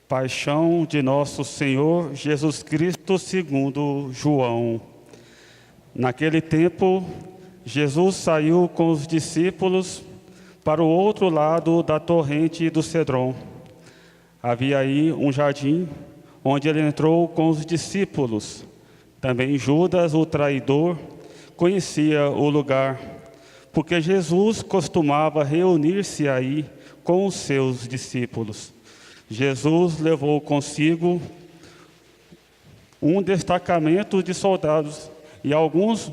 Paixão de nosso Senhor Jesus Cristo segundo João. Naquele tempo, Jesus saiu com os discípulos para o outro lado da torrente do Cedron. Havia aí um jardim, onde ele entrou com os discípulos. Também Judas, o traidor, conhecia o lugar, porque Jesus costumava reunir-se aí com os seus discípulos. Jesus levou consigo um destacamento de soldados e alguns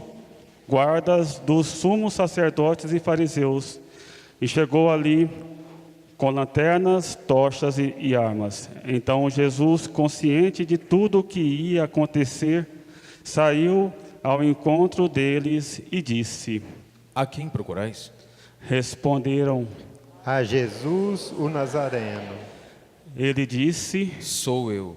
guardas dos sumos sacerdotes e fariseus, e chegou ali com lanternas, tochas e armas. Então Jesus, consciente de tudo o que ia acontecer, saiu ao encontro deles e disse: A quem procurais? Responderam. A Jesus, o Nazareno. Ele disse: Sou eu.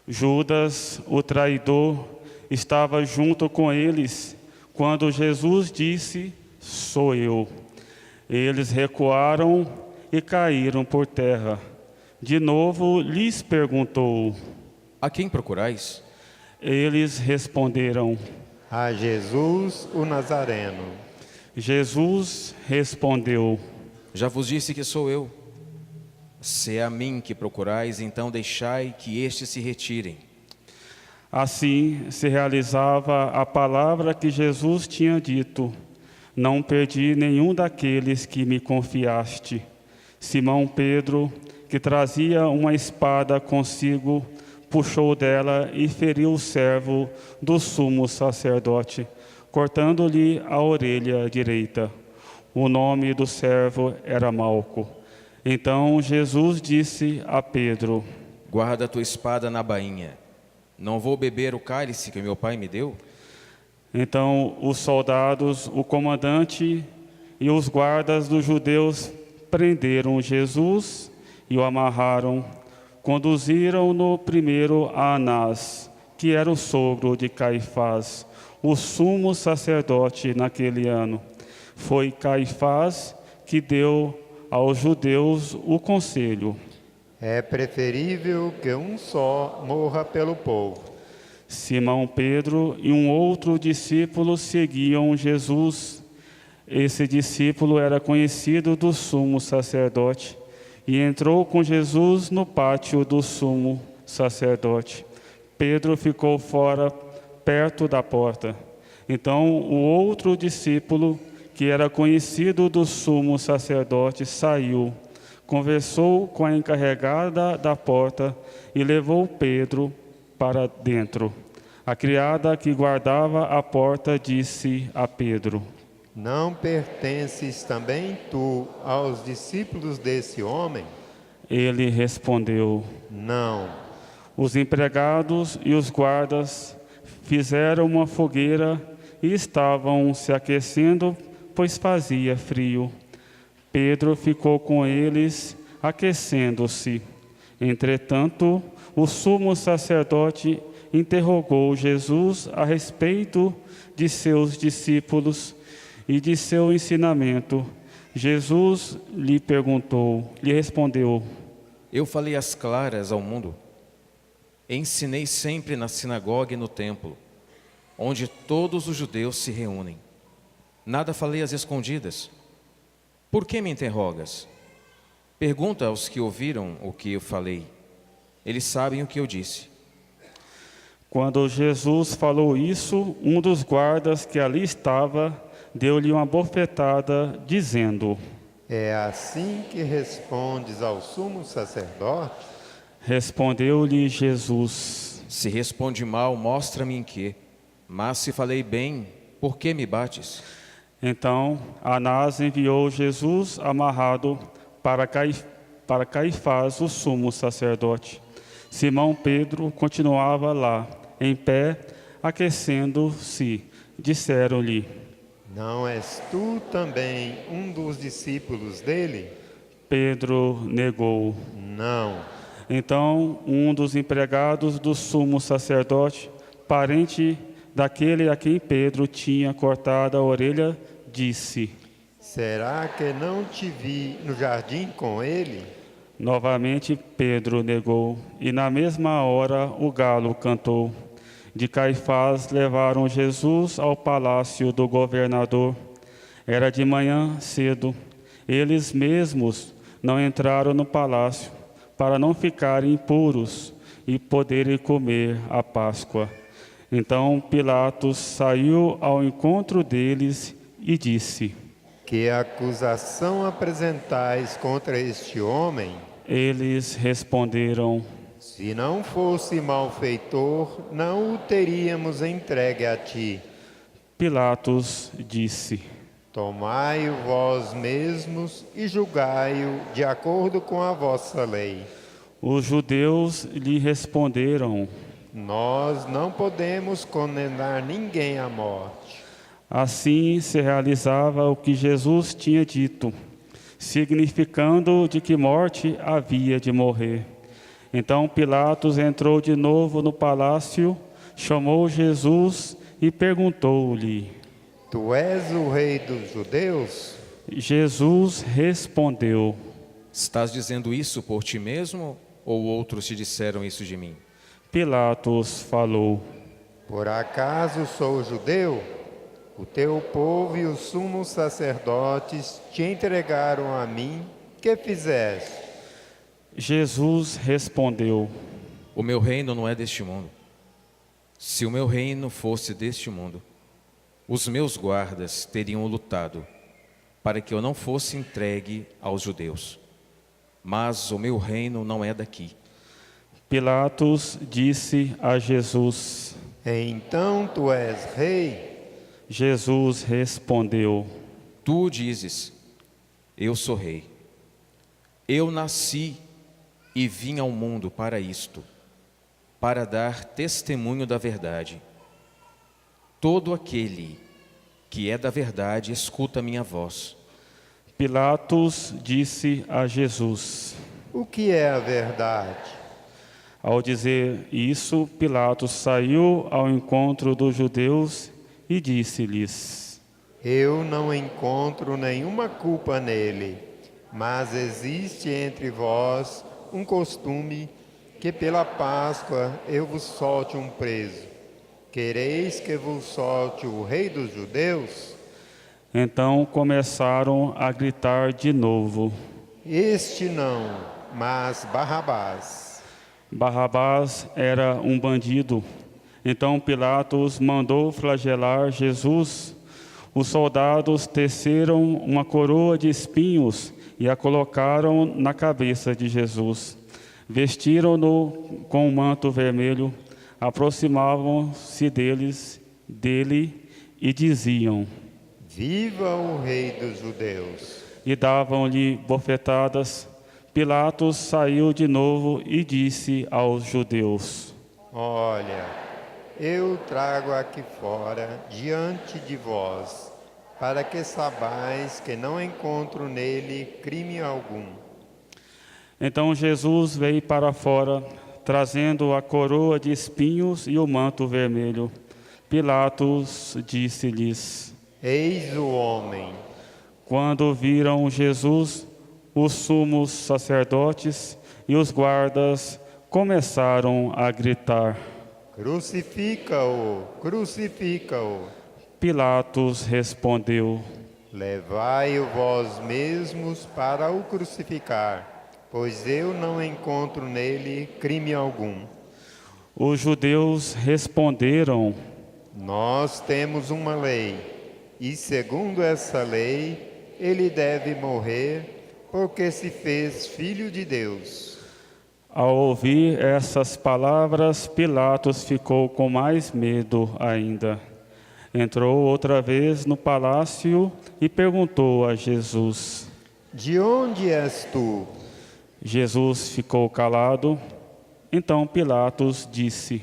Judas, o traidor, estava junto com eles quando Jesus disse: Sou eu. Eles recuaram e caíram por terra. De novo lhes perguntou: A quem procurais? Eles responderam: A Jesus, o Nazareno. Jesus respondeu: Já vos disse que sou eu. Se é a mim que procurais, então deixai que estes se retirem. Assim se realizava a palavra que Jesus tinha dito: Não perdi nenhum daqueles que me confiaste. Simão Pedro, que trazia uma espada consigo, puxou dela e feriu o servo do sumo sacerdote, cortando-lhe a orelha direita. O nome do servo era Malco. Então Jesus disse a Pedro: Guarda a tua espada na bainha. Não vou beber o cálice que meu pai me deu? Então os soldados, o comandante e os guardas dos judeus prenderam Jesus e o amarraram. Conduziram-no primeiro a Anás, que era o sogro de Caifás, o sumo sacerdote naquele ano. Foi Caifás que deu aos judeus o conselho: É preferível que um só morra pelo povo. Simão Pedro e um outro discípulo seguiam Jesus. Esse discípulo era conhecido do sumo sacerdote e entrou com Jesus no pátio do sumo sacerdote. Pedro ficou fora, perto da porta. Então o outro discípulo, que era conhecido do sumo sacerdote, saiu, conversou com a encarregada da porta e levou Pedro para dentro. A criada que guardava a porta disse a Pedro: Não pertences também tu aos discípulos desse homem? Ele respondeu: Não. Os empregados e os guardas fizeram uma fogueira e estavam se aquecendo, pois fazia frio. Pedro ficou com eles, aquecendo-se. Entretanto, o sumo sacerdote interrogou Jesus a respeito de seus discípulos e de seu ensinamento. Jesus lhe respondeu: Eu falei às claras ao mundo. Ensinei sempre na sinagoga e no templo, onde todos os judeus se reúnem. Nada falei às escondidas. Por que me interrogas? Pergunta aos que ouviram o que eu falei. Eles sabem o que eu disse. Quando Jesus falou isso, um dos guardas que ali estava deu-lhe uma bofetada, dizendo: É assim que respondes ao sumo sacerdote? Respondeu-lhe Jesus: Se responde mal, mostra-me em quê. Mas se falei bem, por que me bates? Então Anás enviou Jesus amarrado para Caifás, o sumo sacerdote. Simão Pedro continuava lá, em pé, aquecendo-se. Disseram-lhe: Não és tu também um dos discípulos dele? Pedro negou. Não. Então um dos empregados do sumo sacerdote, parente daquele a quem Pedro tinha cortado a orelha, disse: Será que não te vi no jardim com ele? Novamente Pedro negou, e na mesma hora o galo cantou. De Caifás levaram Jesus ao palácio do governador. Era de manhã cedo. Eles mesmos não entraram no palácio, para não ficarem impuros e poderem comer a Páscoa. Então Pilatos saiu ao encontro deles e disse: Que acusação apresentais contra este homem? Eles responderam: Se não fosse malfeitor, não o teríamos entregue a ti. Pilatos disse: Tomai-o vós mesmos e julgai-o de acordo com a vossa lei. Os judeus lhe responderam: Nós não podemos condenar ninguém à morte. Assim se realizava o que Jesus tinha dito, significando de que morte havia de morrer. Então Pilatos entrou de novo no palácio, chamou Jesus e perguntou-lhe: Tu és o rei dos judeus? Jesus respondeu: Estás dizendo isso por ti mesmo, ou outros te disseram isso de mim? Pilatos falou: Por acaso sou judeu? O teu povo e os sumos sacerdotes te entregaram a mim. Que fizeste? Jesus respondeu: O meu reino não é deste mundo. Se o meu reino fosse deste mundo, os meus guardas teriam lutado para que eu não fosse entregue aos judeus. Mas o meu reino não é daqui. Pilatos disse a Jesus: Então tu és rei? Jesus respondeu: Tu dizes, eu sou rei. Eu nasci e vim ao mundo para isto, para dar testemunho da verdade. Todo aquele que é da verdade escuta a minha voz. Pilatos disse a Jesus. O que é a verdade? Ao dizer isso, Pilatos saiu ao encontro dos judeus e disse-lhes: Eu não encontro nenhuma culpa nele, mas existe entre vós um costume que pela Páscoa eu vos solte um preso. Quereis que vos solte o rei dos judeus? Então começaram a gritar de novo: Este não, mas Barrabás. Barrabás era um bandido. Então Pilatos mandou flagelar Jesus. Os soldados teceram uma coroa de espinhos e a colocaram na cabeça de Jesus. Vestiram-no com um manto vermelho, aproximavam-se dele e diziam: Viva o rei dos judeus! E davam-lhe bofetadas. Pilatos saiu de novo e disse aos judeus: Olha, eu trago aqui fora, diante de vós, para que saibais que não encontro nele crime algum. Então Jesus veio para fora, trazendo a coroa de espinhos e o manto vermelho. Pilatos disse-lhes: Eis o homem. Quando viram Jesus, os sumos sacerdotes e os guardas começaram a gritar. Crucifica-o, crucifica-o. Pilatos respondeu: Levai-o vós mesmos para o crucificar, pois eu não encontro nele crime algum. Os judeus responderam: Nós temos uma lei, e segundo essa lei, ele deve morrer, porque se fez filho de Deus. Ao ouvir essas palavras, Pilatos ficou com mais medo ainda. Entrou outra vez no palácio e perguntou a Jesus: De onde és tu? Jesus ficou calado. Então Pilatos disse: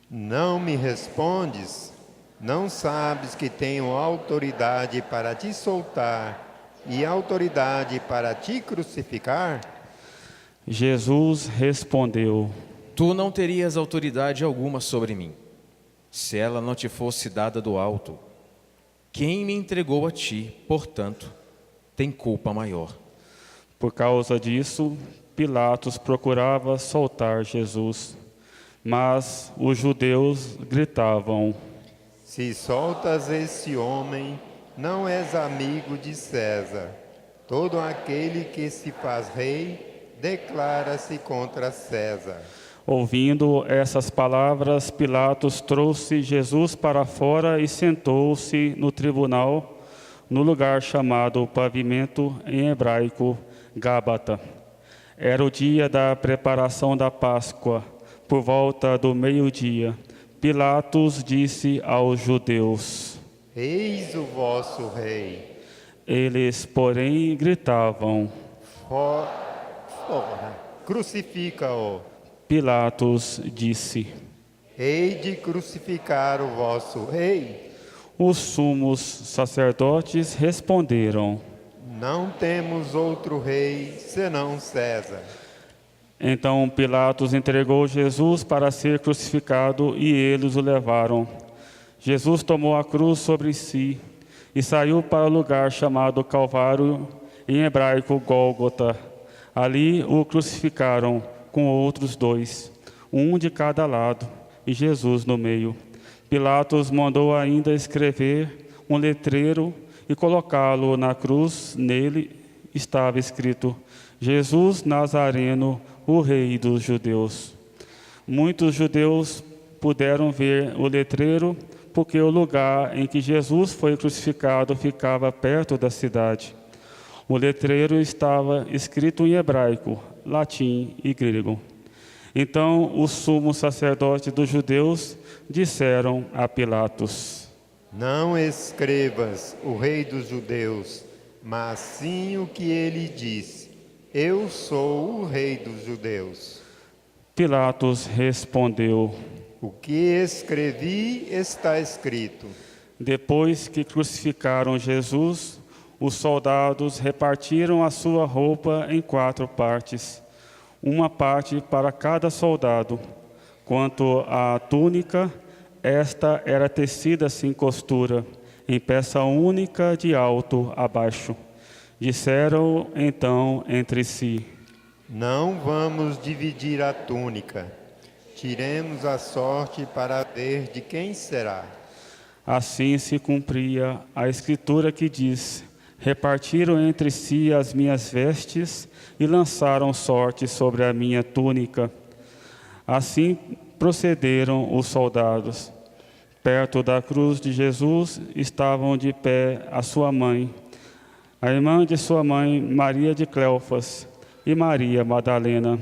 Não me respondes? Não sabes que tenho autoridade para te soltar e autoridade para te crucificar? Jesus respondeu: Tu não terias autoridade alguma sobre mim, se ela não te fosse dada do alto. Quem me entregou a ti, portanto, tem culpa maior. Por causa disso, Pilatos procurava soltar Jesus, mas os judeus gritavam: Se soltas esse homem, não és amigo de César. Todo aquele que se faz rei declara-se contra César. Ouvindo essas palavras, Pilatos trouxe Jesus para fora e sentou-se no tribunal, no lugar chamado Pavimento, em hebraico, Gábata. Era o dia da preparação da Páscoa, por volta do meio-dia. Pilatos disse aos judeus: Eis o vosso rei. Eles, porém, gritavam. Fora, crucifica-o. Pilatos disse: Hei de crucificar o vosso rei? Os sumos sacerdotes responderam: Não temos outro rei senão César. Então Pilatos entregou Jesus para ser crucificado e eles o levaram. Jesus tomou a cruz sobre si e saiu para o lugar chamado Calvário, em hebraico Gólgota. Ali o crucificaram com outros dois, um de cada lado, e Jesus no meio. Pilatos mandou ainda escrever um letreiro e colocá-lo na cruz. Nele estava escrito: Jesus Nazareno, o Rei dos Judeus. Muitos judeus puderam ver o letreiro, porque o lugar em que Jesus foi crucificado ficava perto da cidade. O letreiro estava escrito em hebraico, latim e grego. Então os sumos sacerdotes dos judeus disseram a Pilatos: Não escrevas o rei dos judeus, mas sim o que ele diz. Eu sou o rei dos judeus. Pilatos respondeu: O que escrevi está escrito. Depois que crucificaram Jesus, os soldados repartiram a sua roupa em 4 partes, uma parte para cada soldado. Quanto à túnica, esta era tecida sem costura, em peça única de alto a baixo. Disseram então entre si: Não vamos dividir a túnica. Tiremos a sorte para ver de quem será. Assim se cumpria a escritura que diz: repartiram entre si as minhas vestes e lançaram sorte sobre a minha túnica. Assim procederam os soldados. Perto da cruz de Jesus estavam de pé a sua mãe, a irmã de sua mãe, Maria de Cleofas, e Maria Madalena.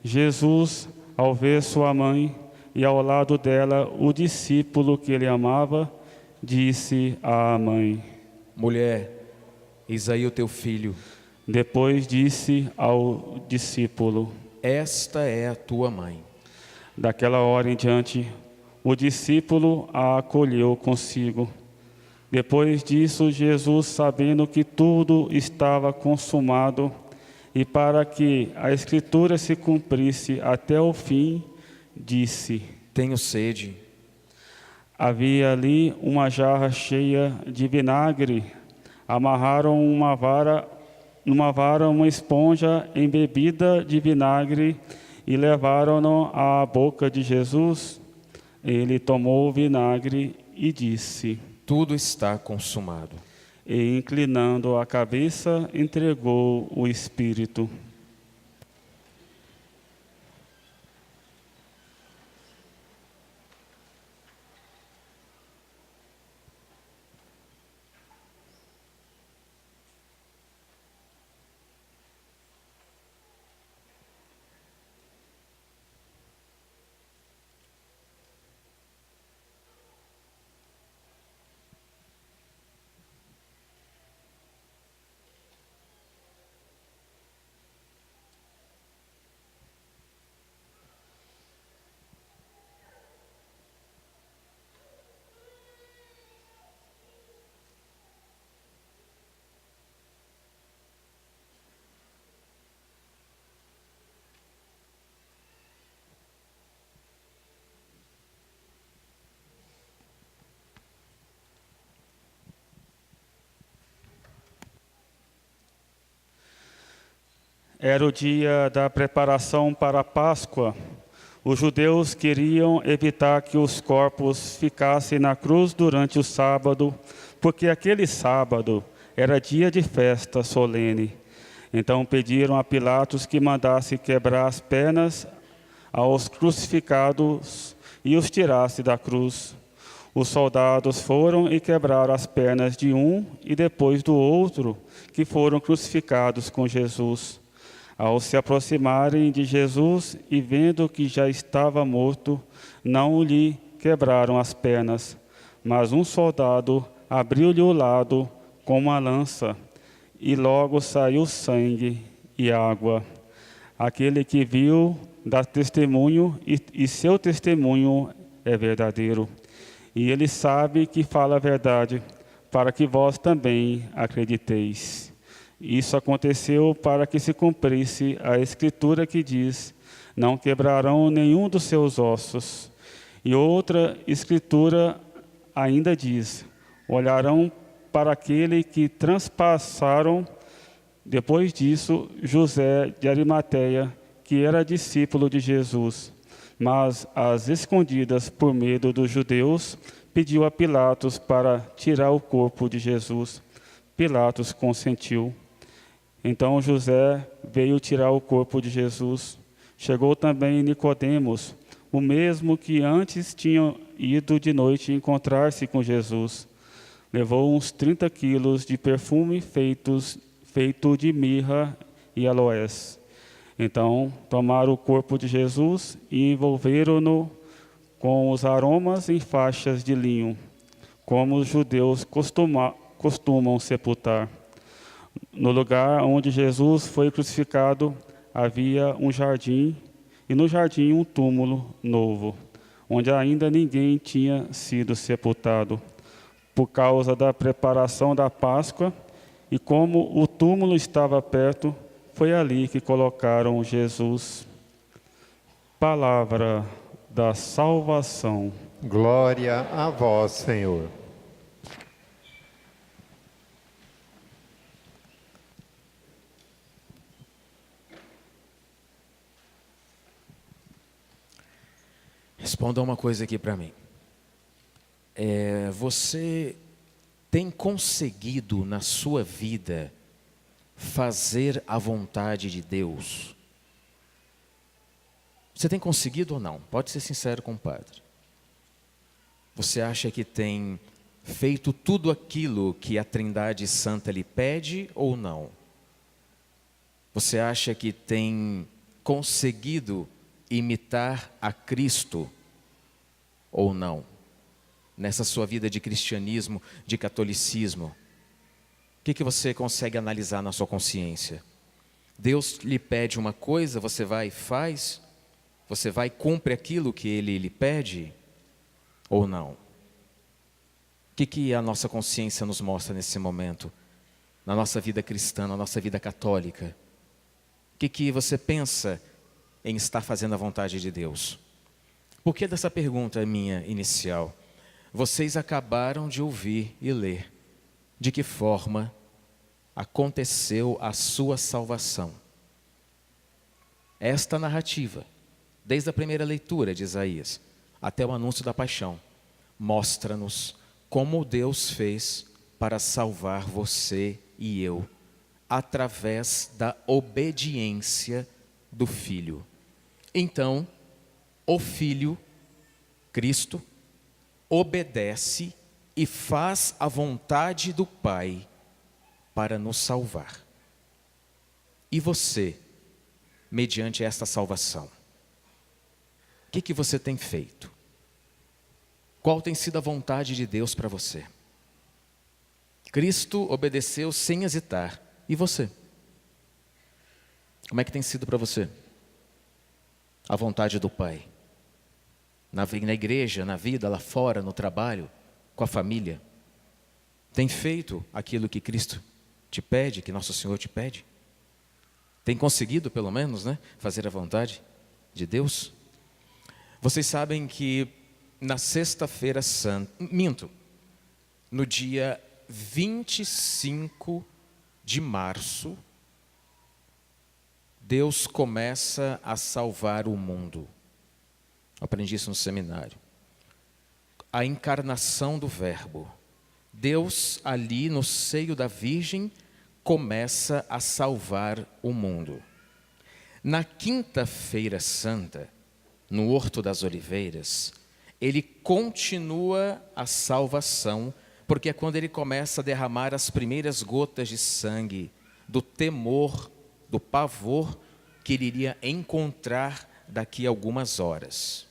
Jesus, ao ver sua mãe e ao lado dela o discípulo que ele amava, disse à mãe: Mulher, eis aí o teu filho. Depois disse ao discípulo: Esta é a tua mãe. Daquela hora em diante, o discípulo a acolheu consigo. Depois disso, Jesus, sabendo que tudo estava consumado, e para que a Escritura se cumprisse até o fim, disse: Tenho sede. Havia ali uma jarra cheia de vinagre. Amarraram numa vara uma esponja embebida de vinagre e levaram-no à boca de Jesus. Ele tomou o vinagre e disse: Tudo está consumado. E, inclinando a cabeça, entregou o Espírito. Era o dia da preparação para a Páscoa. Os judeus queriam evitar que os corpos ficassem na cruz durante o sábado, porque aquele sábado era dia de festa solene. Então pediram a Pilatos que mandasse quebrar as pernas aos crucificados e os tirasse da cruz. Os soldados foram e quebraram as pernas de um e depois do outro, que foram crucificados com Jesus. Ao se aproximarem de Jesus e vendo que já estava morto, não lhe quebraram as pernas, mas um soldado abriu-lhe o lado com uma lança, e logo saiu sangue e água. Aquele que viu dá testemunho, e seu testemunho é verdadeiro. E ele sabe que fala a verdade, para que vós também acrediteis. Isso aconteceu para que se cumprisse a Escritura que diz: não quebrarão nenhum dos seus ossos. E outra Escritura ainda diz: olharão para aquele que transpassaram. Depois disso, José de Arimateia, que era discípulo de Jesus, mas às escondidas por medo dos judeus, pediu a Pilatos para tirar o corpo de Jesus. Pilatos consentiu. Então José veio tirar o corpo de Jesus. Chegou também Nicodemos, o mesmo que antes tinha ido de noite encontrar-se com Jesus. Levou uns 30 quilos de perfume feito de mirra e aloés. Então tomaram o corpo de Jesus e envolveram-no com os aromas em faixas de linho, como os judeus costumam sepultar. No lugar onde Jesus foi crucificado havia um jardim, e no jardim um túmulo novo, onde ainda ninguém tinha sido sepultado. Por causa da preparação da Páscoa, e como o túmulo estava perto, foi ali que colocaram Jesus. Palavra da salvação. Glória a vós, Senhor. Responda uma coisa aqui para mim. Você tem conseguido na sua vida fazer a vontade de Deus? Você tem conseguido ou não? Pode ser sincero com o padre. Você acha que tem feito tudo aquilo que a Trindade Santa lhe pede ou não? Você acha que tem conseguido imitar a Cristo ou não? Nessa sua vida de cristianismo, de catolicismo, o que você consegue analisar na sua consciência? Deus lhe pede uma coisa, você vai e faz? Você vai e cumpre aquilo que Ele lhe pede ou não? O que a nossa consciência nos mostra nesse momento? Na nossa vida cristã, na nossa vida católica? O que você pensa em estar fazendo a vontade de Deus? Por que dessa pergunta minha inicial? Vocês acabaram de ouvir e ler de que forma aconteceu a sua salvação. Esta narrativa, desde a primeira leitura de Isaías até o anúncio da paixão, mostra-nos como Deus fez para salvar você e eu, através da obediência do Filho. Então, o Filho, Cristo, obedece e faz a vontade do Pai para nos salvar. E você, mediante esta salvação, o que você tem feito? Qual tem sido a vontade de Deus para você? Cristo obedeceu sem hesitar. E você? Como é que tem sido para você a vontade do Pai? Na igreja, na vida, lá fora, no trabalho, com a família? Tem feito aquilo que Cristo te pede, que Nosso Senhor te pede? Tem conseguido, pelo menos, fazer a vontade de Deus? Vocês sabem que na sexta-feira santa, no dia 25 de março, Deus começa a salvar o mundo. Eu aprendi isso no seminário. A encarnação do Verbo. Deus, ali no seio da Virgem, começa a salvar o mundo. Na quinta-feira santa, no Horto das Oliveiras, ele continua a salvação, porque é quando ele começa a derramar as primeiras gotas de sangue, do temor, do pavor que ele iria encontrar daqui a algumas horas.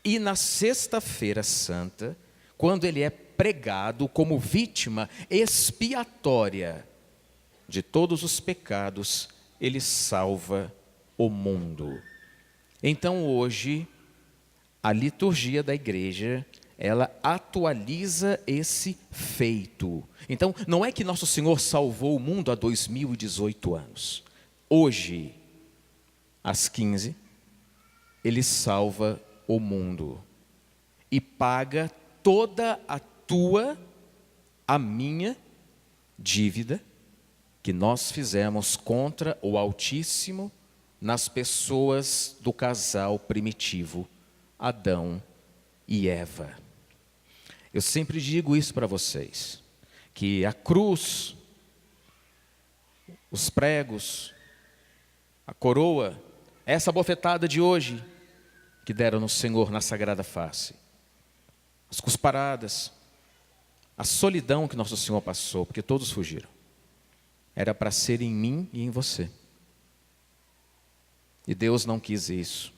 E na sexta-feira santa, quando ele é pregado como vítima expiatória de todos os pecados, ele salva o mundo. Então hoje, a liturgia da igreja, ela atualiza esse feito. Então, não é que Nosso Senhor salvou o mundo há 2018 anos. Hoje, às 15, ele salva o mundo e paga toda a tua, a minha dívida que nós fizemos contra o Altíssimo nas pessoas do casal primitivo, Adão e Eva. Eu sempre digo isso para vocês, que a cruz, os pregos, a coroa, essa bofetada de hoje que deram no Senhor na Sagrada Face, as cusparadas, a solidão que Nosso Senhor passou, porque todos fugiram, era para ser em mim e em você. E Deus não quis isso,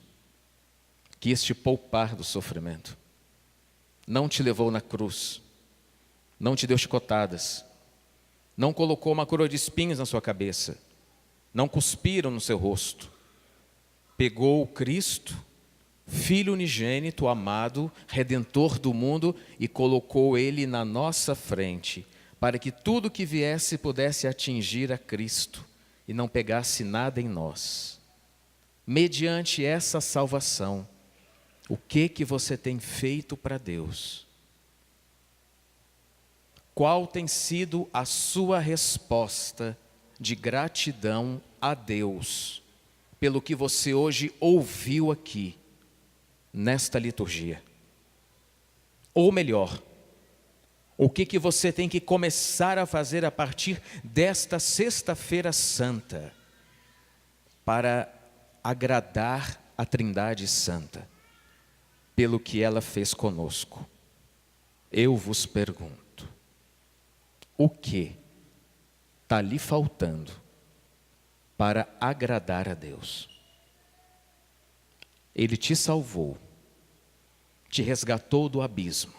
quis te poupar do sofrimento. Não te levou na cruz, não te deu chicotadas, não colocou uma coroa de espinhos na sua cabeça, não cuspiram no seu rosto. Pegou o Cristo, Filho unigênito, amado, Redentor do mundo, e colocou Ele na nossa frente, para que tudo que viesse pudesse atingir a Cristo e não pegasse nada em nós. Mediante essa salvação, o que você tem feito para Deus? Qual tem sido a sua resposta de gratidão a Deus pelo que você hoje ouviu aqui, nesta liturgia? Ou melhor, o que você tem que começar a fazer a partir desta sexta-feira santa para agradar a Trindade Santa, pelo que ela fez conosco? Eu vos pergunto, o que está lhe faltando para agradar a Deus? Ele te salvou, te resgatou do abismo,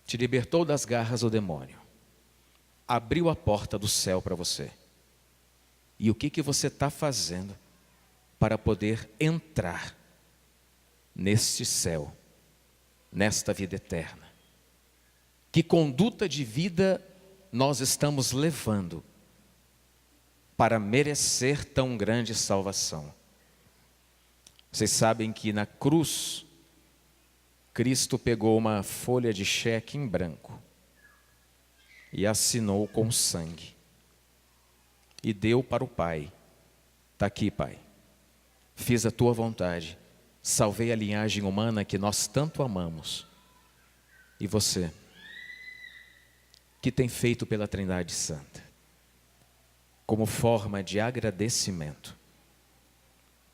te libertou das garras do demônio, abriu a porta do céu para você. E o que você está fazendo para poder entrar neste céu, nesta vida eterna? Que conduta de vida nós estamos levando para merecer tão grande salvação? Vocês sabem que na cruz, Cristo pegou uma folha de cheque em branco e assinou com sangue e deu para o Pai. Está aqui, Pai, fiz a tua vontade, salvei a linhagem humana que nós tanto amamos. E você, que tem feito pela Trindade Santa, como forma de agradecimento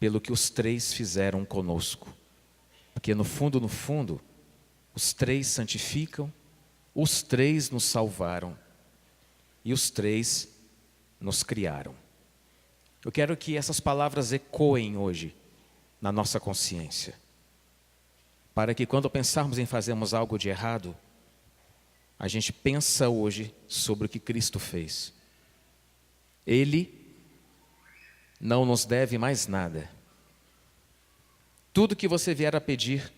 pelo que os três fizeram conosco? Porque no fundo, os três santificam, os três nos salvaram e os três nos criaram. Eu quero que essas palavras ecoem hoje na nossa consciência, para que quando pensarmos em fazermos algo de errado, a gente pensa hoje sobre o que Cristo fez. Ele não nos deve mais nada. Tudo que você vier a pedir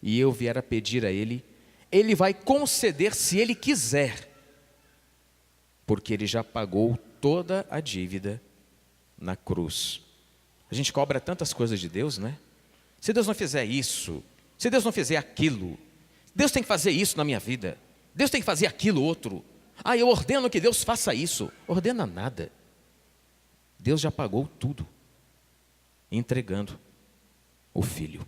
e eu vier a pedir a Ele, Ele vai conceder se Ele quiser, porque Ele já pagou toda a dívida na cruz. A gente cobra tantas coisas de Deus, né? Se Deus não fizer isso, se Deus não fizer aquilo, Deus tem que fazer isso na minha vida, Deus tem que fazer aquilo outro. Eu ordeno que Deus faça isso. Ordena nada. Deus já pagou tudo. entregando o Filho.